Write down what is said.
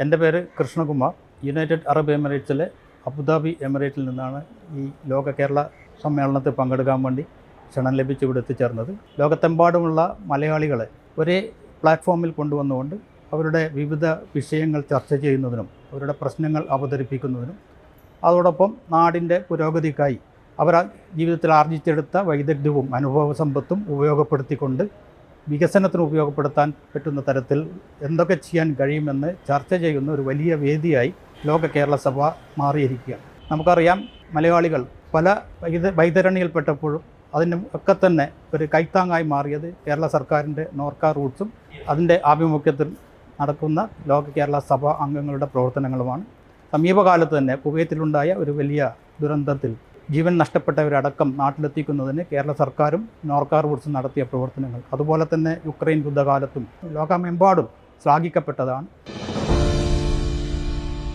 എൻ്റെ പേര് Krishnakumar. United Arab എമിറേറ്റ്സിലെ Abu Dhabi എമിറേറ്റിൽ നിന്നാണ് ഈ ലോക കേരള സമ്മേളനത്തിൽ പങ്കെടുക്കാൻ വേണ്ടി ക്ഷണം ലഭിച്ച് ഇവിടെ എത്തിച്ചേർന്നത്. ലോകത്തെമ്പാടുമുള്ള മലയാളികളെ ഒരേ പ്ലാറ്റ്ഫോമിൽ കൊണ്ടുവന്നുകൊണ്ട് അവരുടെ വിവിധ വിഷയങ്ങൾ ചർച്ച ചെയ്യുന്നതിനും അവരുടെ പ്രശ്നങ്ങൾ അവതരിപ്പിക്കുന്നതിനും അതോടൊപ്പം നാടിൻ്റെ പുരോഗതിക്കായി അവർ ജീവിതത്തിൽ ആർജിച്ചെടുത്ത വൈദഗ്ധ്യവും അനുഭവ സമ്പത്തും ഉപയോഗപ്പെടുത്തിക്കൊണ്ട് വികസനത്തിന് ഉപയോഗപ്പെടുത്താൻ പറ്റുന്ന തരത്തിൽ എന്തൊക്കെ ചെയ്യാൻ കഴിയുമെന്ന് ചർച്ച ചെയ്യുന്ന ഒരു വലിയ വേദിയായി ലോക കേരള സഭ മാറിയിരിക്കുകയാണ്. നമുക്കറിയാം, മലയാളികൾ പല വൈതരണിയിൽപ്പെട്ടപ്പോഴും അതിന് ഒക്കെ തന്നെ ഒരു കൈത്താങ്ങായി മാറിയത് കേരള സർക്കാരിൻ്റെ നോർക്ക റൂട്ട്സും അതിൻ്റെ ആഭിമുഖ്യത്തിൽ നടക്കുന്ന ലോക കേരള സഭ അംഗങ്ങളുടെ പ്രവർത്തനങ്ങളുമാണ്. സമീപകാലത്ത് തന്നെ കുവൈത്തിലുണ്ടായ ഒരു വലിയ ദുരന്തത്തിൽ ജീവൻ നഷ്ടപ്പെട്ടവരടക്കം നാട്ടിലെത്തിക്കുന്നതിന് കേരള സർക്കാരും നോർക്ക റൂട്ട്സും നടത്തിയ പ്രവർത്തനങ്ങൾ, അതുപോലെ തന്നെ യുക്രൈൻ യുദ്ധകാലത്തും ലോകമെമ്പാടും ശ്ലാഘിക്കപ്പെട്ടതാണ്.